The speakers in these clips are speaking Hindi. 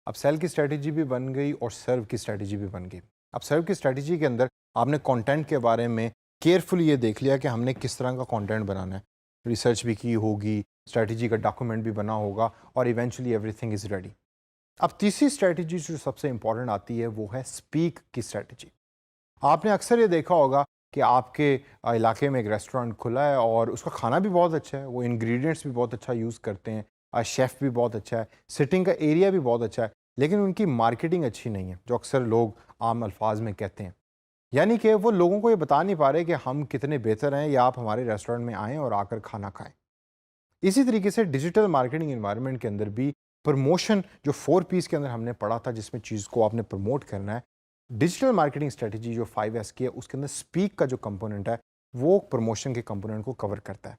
अब सेल की स्ट्रेटजी भी बन गई और सर्व की स्ट्रेटजी भी बन गई। अब सर्व की स्ट्रेटजी के अंदर आपने कंटेंट के बारे में केयरफुली ये देख लिया कि हमने किस तरह का कंटेंट बनाना है, रिसर्च भी की होगी, स्ट्रेटजी का डॉक्यूमेंट भी बना होगा और इवेंचुअली एवरीथिंग इज़ रेडी। अब तीसरी स्ट्रेटजी जो सबसे इंपॉर्टेंट आती है वो है स्पीक की स्ट्रेटजी। आपने अक्सर ये देखा होगा कि आपके इलाके में एक रेस्टोरेंट खुला है और उसका खाना भी बहुत अच्छा है, वो इंग्रेडिएंट्स भी बहुत अच्छा यूज़ करते हैं, शेफ़ भी बहुत अच्छा है, सिटिंग का एरिया भी बहुत अच्छा है, लेकिन उनकी मार्केटिंग अच्छी नहीं है, जो अक्सर लोग आम अल्फाज में कहते हैं। यानी कि वो लोगों को ये बता नहीं पा रहे कि हम कितने बेहतर हैं या आप हमारे रेस्टोरेंट में आएँ और आकर खाना खाएँ। इसी तरीके से डिजिटल मार्केटिंग एनवायरनमेंट के अंदर भी प्रमोशन जो 4 पीस के अंदर हमने पढ़ा था जिसमें चीज़ को आपने प्रमोट करना है, डिजिटल मार्केटिंग स्ट्रेटजी जो 5S की है उसके अंदर स्पीक का जो कंपोनेंट है वो प्रमोशन के कंपोनेंट को कवर करता है।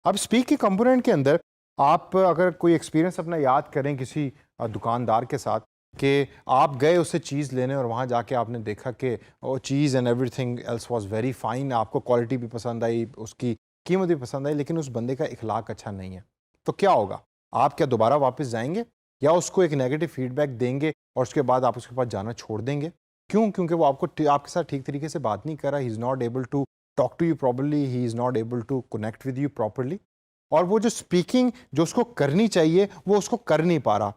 अब स्पीक के कंपोनेंट के अंदर आप अगर कोई एक्सपीरियंस अपना याद करें किसी दुकानदार के साथ कि आप गए उससे चीज़ लेने और वहाँ जाके आपने देखा कि वो चीज़ and everything else was very fine, आपको क्वालिटी भी पसंद आई, उसकी कीमत भी पसंद आई, लेकिन उस बंदे का इखलाक अच्छा नहीं है, तो क्या होगा? आप क्या दोबारा वापस जाएंगे या उसको एक नेगेटिव फीडबैक देंगे और उसके बाद आप उसके पास जाना छोड़ देंगे? क्यों? क्योंकि वो आपके साथ ठीक तरीके से बात नहीं कर रहा, he is not able to talk to you properly, he is not able to connect with you properly. और वो जो स्पीकिंग जो उसको करनी चाहिए वो उसको कर नहीं पा रहा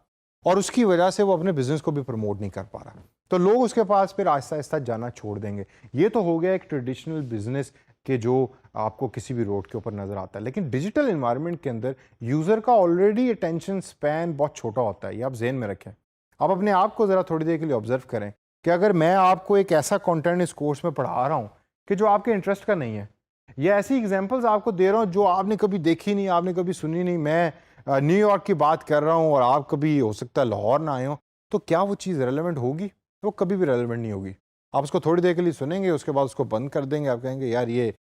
और उसकी वजह से वो अपने बिजनेस को भी प्रमोट नहीं कर पा रहा, तो लोग उसके पास फिर आहिस्ता आहिस्ता जाना छोड़ देंगे। ये तो हो गया एक ट्रेडिशनल बिजनेस के जो आपको किसी भी रोड के ऊपर नजर आता है, लेकिन डिजिटल एनवायरनमेंट के अंदर यूजर का ऑलरेडी अटेंशन स्पैन बहुत छोटा होता है, ये आप जेहन में रखें। आप अपने आप को जरा थोड़ी देर के लिए ऑब्जर्व करें कि अगर मैं आपको एक ऐसा कंटेंट इस कोर्स में पढ़ा रहा हूँ कि जो आपके इंटरेस्ट का नहीं है, ये ऐसी एग्जांपल्स आपको दे रहा हूँ जो आपने कभी देखी नहीं, आपने कभी सुनी नहीं, मैं न्यूयॉर्क की बात कर रहा हूँ और आप कभी हो सकता है लाहौर ना आए हो, तो क्या वो चीज़ रेलेवेंट होगी? वो कभी भी रेलेवेंट नहीं होगी। आप उसको थोड़ी देर के लिए सुनेंगे, उसके बाद उसको बंद कर देंगे, आप कहेंगे यार ये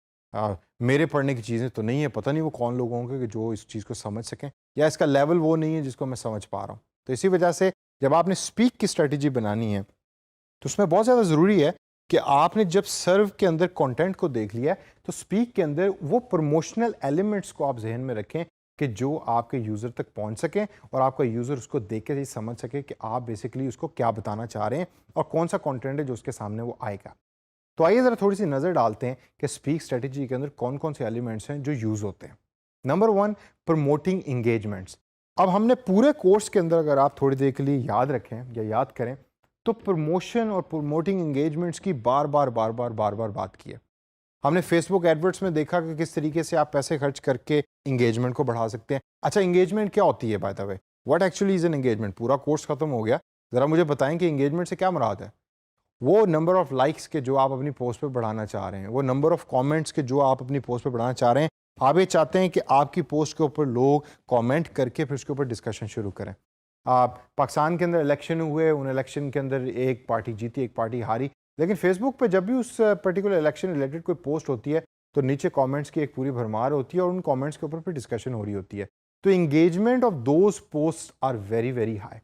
मेरे पढ़ने की चीज़ें तो नहीं है, पता नहीं वो कौन लोग होंगे कि जो इस चीज़ को समझ सकें या इसका लेवल वो नहीं है जिसको मैं समझ पा रहा हूँ। तो इसी वजह से जब आपने स्पीक की स्ट्रेटजी बनानी है तो उसमें बहुत ज़्यादा ज़रूरी है कि आपने जब सर्व के अंदर कंटेंट को देख लिया है तो स्पीक के अंदर वो प्रमोशनल एलिमेंट्स को आप जहन में रखें कि जो आपके यूज़र तक पहुंच सकें और आपका यूज़र उसको देख के ही समझ सके कि आप बेसिकली उसको क्या बताना चाह रहे हैं और कौन सा कंटेंट है जो उसके सामने वो आएगा। तो आइए ज़रा थोड़ी सी नज़र डालते हैं कि स्पीक स्ट्रेटजी के अंदर कौन कौन से एलिमेंट्स हैं जो यूज़ होते हैं। Number 1, promoting engagements. अब हमने पूरे कोर्स के अंदर अगर आप थोड़ी देर के लिए याद रखें या याद करें तो प्रमोशन और प्रमोटिंग एंगेजमेंट्स की बार बार बात की है। हमने फेसबुक एडवर्ट्स में देखा कि किस तरीके से आप पैसे खर्च करके एंगेजमेंट को बढ़ा सकते हैं। अच्छा, एंगेजमेंट क्या होती है by the way? What actually is an engagement? पूरा कोर्स खत्म हो गया, जरा मुझे बताएं कि एंगेजमेंट से क्या मुराद है? वो नंबर ऑफ लाइक्स के जो आप अपनी पोस्ट पे बढ़ाना चाह रहे हैं, वो नंबर ऑफ कमेंट्स के जो आप अपनी पोस्ट पे बढ़ाना चाह रहे हैं। आप ये चाहते हैं कि आपकी पोस्ट के ऊपर लोग कमेंट करके फिर उसके ऊपर डिस्कशन शुरू करें। आप पाकिस्तान के अंदर इलेक्शन हुए, उन इलेक्शन के अंदर एक पार्टी जीती, एक पार्टी हारी, लेकिन फेसबुक पे जब भी उस पर्टिकुलर इलेक्शन रिलेटेड कोई पोस्ट होती है तो नीचे कमेंट्स की एक पूरी भरमार होती है और उन कमेंट्स के ऊपर फिर डिस्कशन हो रही होती है। तो engagement of those post are very very high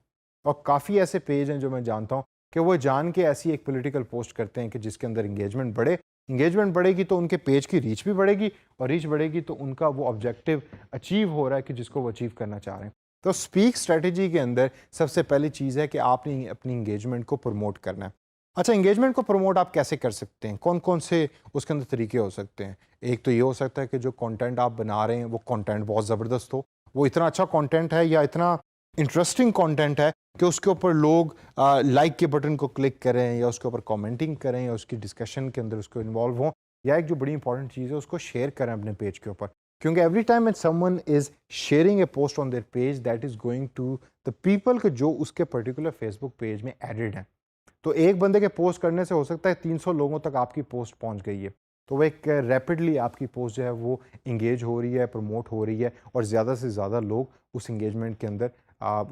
और काफ़ी ऐसे पेज हैं जो मैं जानता हूँ कि वो जान के ऐसी एक पॉलिटिकल पोस्ट करते हैं कि जिसके अंदर इंगेजमेंट बढ़े। इंगेजमेंट बढ़ेगी तो उनके पेज की रीच भी बढ़ेगी और रीच बढ़ेगी तो उनका वो ऑब्जेक्टिव अचीव हो रहा है कि जिसको वो अचीव करना चाह रहे हैं। तो स्पीक स्ट्रेटजी के अंदर सबसे पहली चीज़ है कि आपने अपनी इंगेजमेंट को प्रमोट करना है। अच्छा, इंगेजमेंट को प्रमोट आप कैसे कर सकते हैं? कौन कौन से उसके अंदर तरीके हो सकते हैं? एक तो ये हो सकता है कि जो कंटेंट आप बना रहे हैं वो कंटेंट बहुत ज़बरदस्त हो, वो इतना अच्छा कंटेंट है या इतना इंटरेस्टिंग कंटेंट है कि उसके ऊपर लोग लाइक के बटन को क्लिक करें या उसके ऊपर कमेंटिंग करें या उसकी डिस्कशन के अंदर उसको इन्वॉल्व हों, या एक जो बड़ी इंपॉर्टेंट चीज़ है उसको शेयर करें अपने पेज के ऊपर। क्योंकि every time when someone is sharing a post on their page that is going to the people के जो उसके पर्टिकुलर फेसबुक पेज में एडेड हैं। तो एक बंदे के पोस्ट करने से हो सकता है 300 लोगों तक आपकी पोस्ट पहुंच गई है, तो वो एक रैपिडली आपकी पोस्ट जो है वो इंगेज हो रही है, प्रमोट हो रही है और ज़्यादा से ज़्यादा लोग उस इंगेजमेंट के अंदर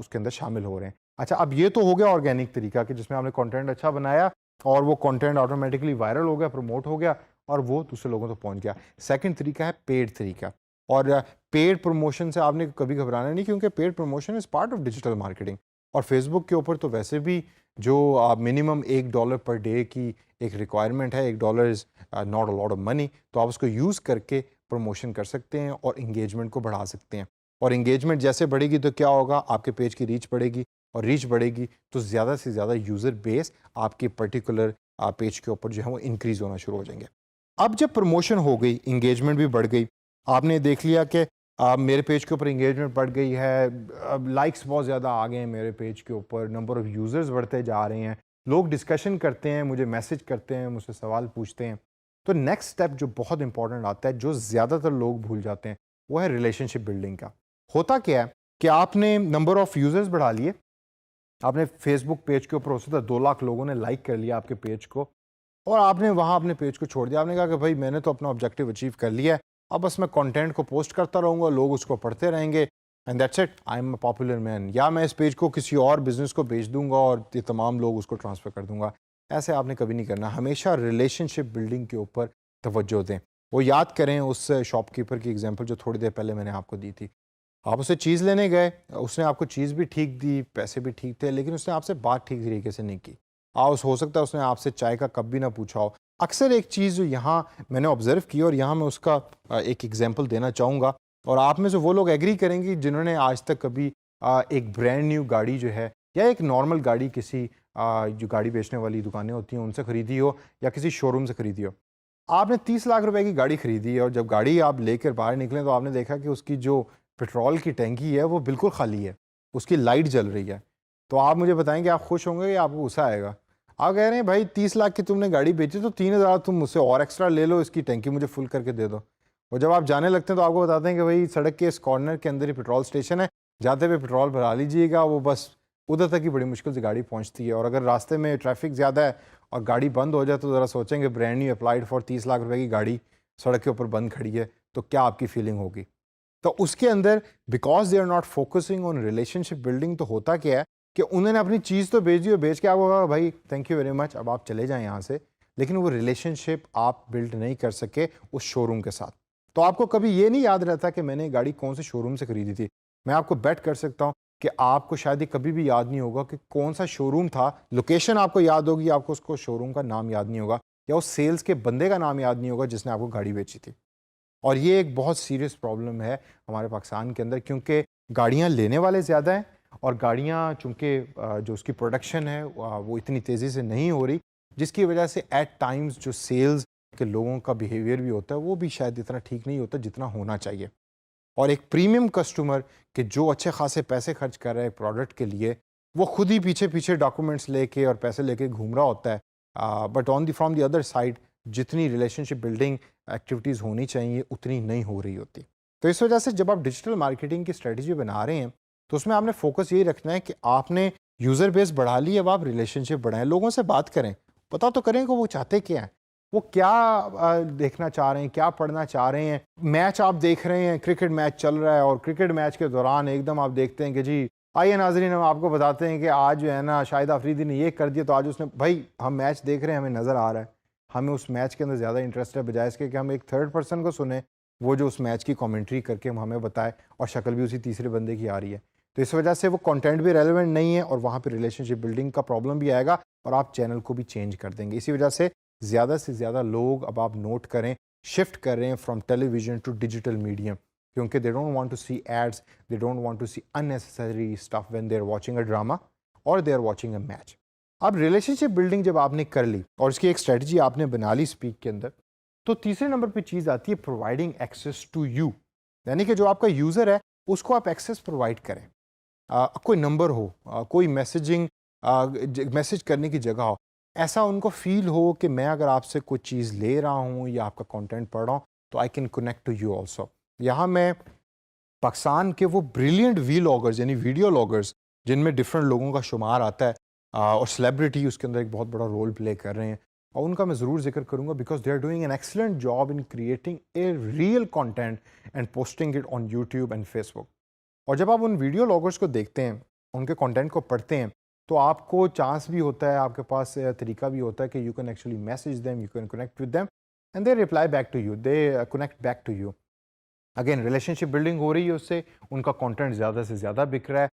उसके अंदर शामिल हो रहे हैं। अच्छा, अब ये तो हो गया ऑर्गेनिक तरीका कि जिसमें आपने कंटेंट अच्छा बनाया और वो कंटेंट ऑटोमेटिकली वायरल हो गया, प्रमोट हो गया और वो दूसरे लोगों तक पहुंच गया। सेकंड तरीका है पेड तरीका। और पेड प्रमोशन से आपने कभी घबराना नहीं, क्योंकि paid promotion is part of digital marketing और फेसबुक के ऊपर तो वैसे भी जो मिनिमम $1 पर डे की एक रिक्वायरमेंट है। $1 is not a lot of money, तो आप उसको यूज़ करके प्रमोशन कर सकते हैं और इंगेजमेंट को बढ़ा सकते हैं। और इंगेजमेंट जैसे बढ़ेगी तो क्या होगा, आपके पेज की रीच बढ़ेगी, और रीच बढ़ेगी तो ज़्यादा से ज़्यादा यूज़र बेस आपके पर्टिकुलर पेज के ऊपर जो है वो इंक्रीज़ होना शुरू हो जाएंगे। अब जब प्रमोशन हो गई, इंगेजमेंट भी बढ़ गई, आपने देख लिया कि मेरे पेज के ऊपर इंगेजमेंट बढ़ गई है, अब लाइक्स बहुत ज़्यादा आ गए हैं मेरे पेज के ऊपर, नंबर ऑफ़ यूज़र्स बढ़ते जा रहे हैं, लोग डिस्कशन करते हैं, मुझे मैसेज करते हैं, मुझसे सवाल पूछते हैं। तो नेक्स्ट स्टेप जो बहुत इंपॉर्टेंट आता है, जो ज़्यादातर लोग भूल जाते हैं, वो है रिलेशनशिप बिल्डिंग का। होता क्या है कि आपने नंबर ऑफ़ यूज़र्स बढ़ा लिए, आपने फेसबुक पेज के ऊपर हो सकता है 2 लाख लोगों ने लाइक कर लिया आपके पेज को, और आपने वहाँ अपने पेज को छोड़ दिया। आपने कहा कि भाई मैंने तो अपना ऑब्जेक्टिव अचीव कर लिया है, अब बस मैं कंटेंट को पोस्ट करता रहूँगा, लोग उसको पढ़ते रहेंगे and that's it, I am a popular man, या मैं इस पेज को किसी और बिजनेस को बेच दूंगा और ये तमाम लोग उसको ट्रांसफ़र कर दूंगा। ऐसे आपने कभी नहीं करना, हमेशा रिलेशनशिप बिल्डिंग के ऊपर तवज्जो दें। वो याद करें उस शॉपकीपर की एग्जांपल जो थोड़ी देर पहले मैंने आपको दी थी। आप उससे चीज़ लेने गए, उसने आपको चीज़ भी ठीक दी, पैसे भी ठीक थे, लेकिन उसने आपसे बात ठीक तरीके से नहीं की। हो सकता है उसने आपसे चाय का कप भी ना पूछा हो। अक्सर एक चीज़ जो यहाँ मैंने ऑब्ज़र्व की और यहाँ मैं उसका एक एग्जांपल देना चाहूँगा, और आप में से वो लोग एग्री करेंगे जिन्होंने आज तक कभी एक ब्रांड न्यू गाड़ी जो है या एक नॉर्मल गाड़ी किसी जो गाड़ी बेचने वाली दुकानें होती हैं उनसे ख़रीदी हो या किसी शोरूम से ख़रीदी हो। आपने 30 लाख रुपए की गाड़ी ख़रीदी है और जब गाड़ी आप लेकर बाहर निकले तो आपने देखा कि उसकी जो पेट्रोल की टैंकी है वो बिल्कुल खाली है, उसकी लाइट जल रही है। तो आप मुझे बताएँगे आप खुश होंगे या आपको गुस्सा आएगा? आप कह रहे हैं भाई 30 लाख की तुमने गाड़ी बेची तो 3,000 तुम मुझसे और एक्स्ट्रा ले लो, इसकी टैंकी मुझे फुल करके दे दो। और जब आप जाने लगते हैं तो आपको बताते हैं कि भाई सड़क के इस कॉर्नर के अंदर ही पेट्रोल स्टेशन है, जाते हुए पेट्रोल भरा लीजिएगा, वो बस उधर तक ही बड़ी मुश्किल से गाड़ी पहुंचती है। और अगर रास्ते में ट्रैफिक ज़्यादा है और गाड़ी बंद हो जाए तो ज़रा सोचेंगे brand new applied for 30 lakh रुपए की गाड़ी सड़क के ऊपर बंद खड़ी है, तो क्या आपकी फीलिंग होगी? तो उसके अंदर because they are not focusing on relationship building, तो होता क्या है कि उन्होंने अपनी चीज़ तो बेच दी और बेच के आपको कहा भाई थैंक यू वेरी मच, अब आप चले जाएं यहाँ से, लेकिन वो रिलेशनशिप आप बिल्ड नहीं कर सके उस शोरूम के साथ। तो आपको कभी ये नहीं याद रहता कि मैंने गाड़ी कौन से शोरूम से खरीदी थी। मैं आपको बेट कर सकता हूँ कि आपको शायद ये कभी भी याद नहीं होगा कि कौन सा शोरूम था, लोकेशन आपको याद होगी, आपको उसको शोरूम का नाम याद नहीं होगा या उस सेल्स के बंदे का नाम याद नहीं होगा जिसने आपको गाड़ी बेची थी। और ये एक बहुत सीरियस प्रॉब्लम है हमारे पाकिस्तान के अंदर, क्योंकि गाड़ियाँ लेने वाले ज़्यादा हैं और गाड़ियाँ चूँकि जो उसकी प्रोडक्शन है वो इतनी तेज़ी से नहीं हो रही, जिसकी वजह से एट टाइम्स जो सेल्स के लोगों का बिहेवियर भी होता है वो भी शायद इतना ठीक नहीं होता जितना होना चाहिए। और एक प्रीमियम कस्टमर के जो अच्छे खासे पैसे खर्च कर रहे हैं प्रोडक्ट के लिए, वो खुद ही पीछे पीछे डॉक्यूमेंट्स लेके और पैसे लेके घूम रहा होता है, but on the from the other side जितनी रिलेशनशिप बिल्डिंग एक्टिविटीज़ होनी चाहिए उतनी नहीं हो रही होती। तो इस वजह से जब आप डिजिटल मार्केटिंग की स्ट्रेटजी बना रहे हैं तो उसमें आपने फोकस यही रखना है कि आपने यूज़र बेस बढ़ा ली, अब आप रिलेशनशिप बढ़ाएं, लोगों से बात करें, पता तो करें कि वो चाहते क्या हैं, वो क्या देखना चाह रहे हैं, क्या पढ़ना चाह रहे हैं। मैच आप देख रहे हैं, क्रिकेट मैच चल रहा है और क्रिकेट मैच के दौरान एकदम आप देखते हैं कि जी आइए नाजरीन हम आपको बताते हैं कि आज जो है ना शाहिद अफरीदी ने ये कर दिया, तो आज उसने, भाई हम मैच देख रहे हैं, हमें नज़र आ रहा है, हमें उस मैच के अंदर ज़्यादा इंटरेस्ट है बजाय इसके कि हम एक थर्ड पर्सन को सुने वो जो उस मैच की कमेंट्री करके हमें बताए और शक्ल भी उसी तीसरे बंदे की आ रही है। तो इस वजह से वो कंटेंट भी रेलेवेंट नहीं है और वहाँ पे रिलेशनशिप बिल्डिंग का प्रॉब्लम भी आएगा और आप चैनल को भी चेंज कर देंगे। इसी वजह से ज़्यादा लोग, अब आप नोट करें, शिफ्ट कर रहे हैं from television to digital medium, क्योंकि they don't want to see ads, they don't want to see unnecessary stuff when they are watching a drama और they are watching a match. अब रिलेशनशिप बिल्डिंग जब आपने कर ली और इसकी एक स्ट्रेटजी आपने बना ली स्पीक के अंदर, तो तीसरे नंबर पे चीज़ आती है प्रोवाइडिंग एक्सेस टू यू, यानी कि जो आपका यूज़र है उसको आप एक्सेस प्रोवाइड करें। कोई नंबर हो, कोई मैसेज करने की जगह हो, ऐसा उनको फील हो कि मैं अगर आपसे कोई चीज़ ले रहा हूँ या आपका कंटेंट पढ़ रहा हूँ तो I can connect to you also. यहाँ मैं पाकिस्तान के वो ब्रिलियंट वीलॉगर्स यानी वीडियो लॉगर्स जिनमें डिफरेंट लोगों का शुमार आता है, और सेलिब्रिटी उसके अंदर एक बहुत बड़ा रोल प्ले कर रहे हैं, और उनका मैं ज़रूर जिक्र करूँगा because they are doing an excellent job in creating a real content and posting it on YouTube and Facebook. और जब आप उन वीडियो लॉगर्स को देखते हैं, उनके कंटेंट को पढ़ते हैं, तो आपको चांस भी होता है, आपके पास तरीका भी होता है कि you can actually message them, you can connect with them and they reply back to you, they connect back to you. Again relationship building हो रही है उससे, उनका कंटेंट ज़्यादा से ज़्यादा बिक रहा है।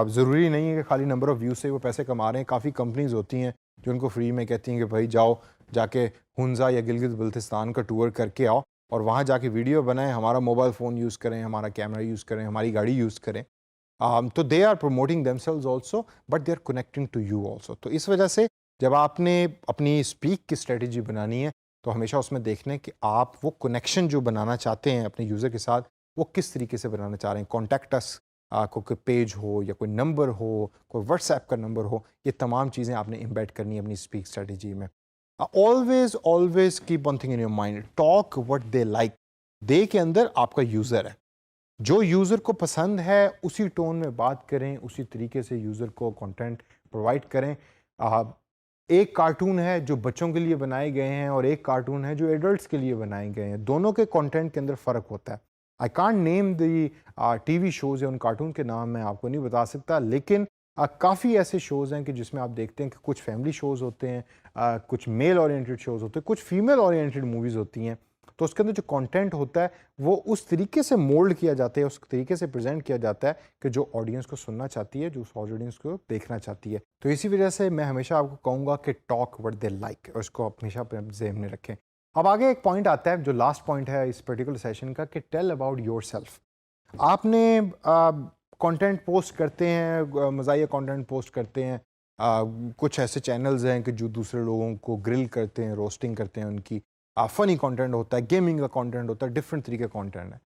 ज़रूरी नहीं है कि खाली नंबर ऑफ़ व्यूज़ से वो पैसे कमा रहे हैं। काफ़ी कंपनीज़ होती हैं जो उनको फ्री में कहती हैं कि भाई जाओ जाके हुंजा या गिलगित बल्तिस्तान का टूर करके आओ और वहाँ जाके वीडियो बनाएं, हमारा मोबाइल फ़ोन यूज़ करें, हमारा कैमरा यूज़ करें, हमारी गाड़ी यूज़ करें। तो they are promoting themselves also but they are connecting to you also. तो इस वजह से जब आपने अपनी स्पीक की स्ट्रेटजी बनानी है तो हमेशा उसमें देखना है कि आप वो कनेक्शन जो बनाना चाहते हैं अपने यूज़र के साथ वो किस तरीके से बनाना चाह रहे हैं। कॉन्टैक्ट अस कोई पेज हो या कोई नंबर हो, कोई व्हाट्सएप का नंबर हो, ये तमाम चीज़ें आपने इम्बेड करनी है अपनी स्पीक स्ट्रेटजी में। Always keep one thing in your mind, talk what they like. दे के अंदर आपका यूज़र है, जो यूज़र को पसंद है उसी टोन में बात करें, उसी तरीके से यूज़र को कंटेंट प्रोवाइड करें। एक कार्टून है जो बच्चों के लिए बनाए गए हैं और एक कार्टून है जो एडल्ट्स के लिए बनाए गए हैं, दोनों के कंटेंट के अंदर फ़र्क होता है। I can't name the TV shows या उन कार्टून के नाम मैं आपको नहीं बता सकता, लेकिन काफ़ी ऐसे शोज़ हैं कि जिसमें आप देखते हैं कि कुछ फैमिली शोज़ होते हैं, कुछ मेल ओरिएंटेड शोज़ होते हैं, कुछ फीमेल ओरिएंटेड मूवीज़ होती हैं। तो उसके अंदर जो कंटेंट होता है वो उस तरीके से मोल्ड किया जाता है, उस तरीके से प्रेजेंट किया जाता है कि जो ऑडियंस को सुनना चाहती है, जो उस ऑडियंस को देखना चाहती है। तो इसी वजह से मैं हमेशा आपको कहूँगा कि टॉक व्हाट दे लाइक, और उसको हमेशा अपने ज़हन में रखें। अब आगे एक पॉइंट आता है जो लास्ट पॉइंट है इस पर्टिकुलर सेशन का, कि टेल अबाउट योरसेल्फ। आपने कंटेंट पोस्ट करते हैं, मज़ाहिया कंटेंट पोस्ट करते हैं, कुछ ऐसे चैनल्स हैं कि जो दूसरे लोगों को ग्रिल करते हैं, रोस्टिंग करते हैं उनकी, फ़नी कंटेंट होता है, गेमिंग का कंटेंट होता है, डिफरेंट तरीके का कंटेंट है।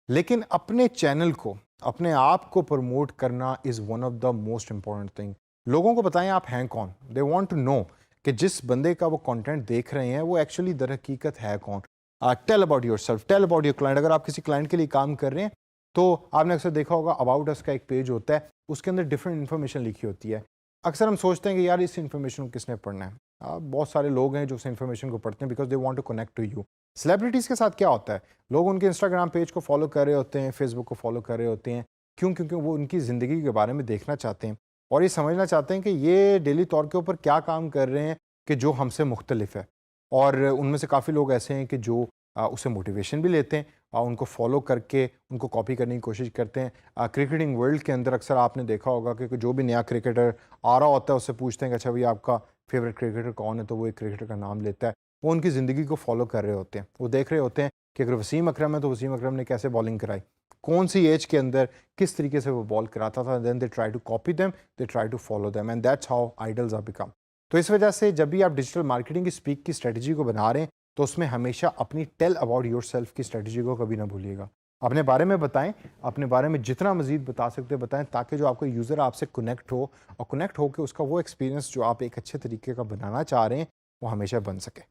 लेकिन अपने चैनल को, अपने आप को प्रमोट करना is one of the most important thing. लोगों को बताएं आप हैं कौन। दे वांट टू नो कि जिस बंदे का वो कंटेंट देख रहे हैं वो एक्चुअली दर हकीकत है कौन। Tell about yourself, tell about your client. अगर आप किसी क्लाइंट के लिए काम कर रहे हैं तो आपने अक्सर देखा होगा अबाउट अस का एक पेज होता है, उसके अंदर डिफरेंट इन्फॉर्मेशन लिखी होती है। अक्सर हम सोचते हैं कि यार इस इन्फॉर्मेशन को किसने पढ़ना है। बहुत सारे लोग हैं जो उस इन्फॉर्मेशन को पढ़ते हैं because they want to connect to you. Celebrities के साथ क्या होता है, लोग उनके इंस्टाग्राम पेज को फॉलो कर रहे होते हैं, फेसबुक को फॉलो कर रहे होते हैं। क्यों? क्योंकि वो उनकी ज़िंदगी के बारे में देखना चाहते हैं और ये समझना चाहते हैं कि ये डेली तौर के ऊपर क्या काम कर रहे हैं कि जो हमसे मुख्तलिफ है। और उनमें से काफ़ी लोग ऐसे हैं कि जो उससे मोटिवेशन भी लेते हैं और उनको फॉलो करके उनको कॉपी करने की कोशिश करते हैं। क्रिकेटिंग वर्ल्ड के अंदर अक्सर आपने देखा होगा कि जो भी नया क्रिकेटर आ रहा होता है उससे पूछते हैं कि अच्छा भाई आपका फेवरेट क्रिकेटर कौन है, तो वो एक क्रिकेटर का नाम लेता है। वो उनकी ज़िंदगी को फॉलो कर रहे होते हैं, वो देख रहे होते हैं कि अगर वसीम अकरम है तो वसीम अकरम ने कैसे बॉलिंग कराई, कौन सी एज के अंदर किस तरीके से वो बॉल कराता था। Then they try to copy them, they try to follow them, and that's how idols are become. तो इस वजह से जब भी आप डिजिटल मार्केटिंग की स्पीक की स्ट्रेटजी को बना रहे हैं तो उसमें हमेशा अपनी टेल अबाउट योरसेल्फ की स्ट्रेटजी को कभी ना भूलिएगा। अपने बारे में बताएं, अपने बारे में जितना मजीद बता सकते बताएं, ताकि जो आपका यूज़र आपसे कनेक्ट हो और कनेक्ट होकर उसका वो एक्सपीरियंस जो आप एक अच्छे तरीके का बनाना चाह रहे हैं वो हमेशा बन सके।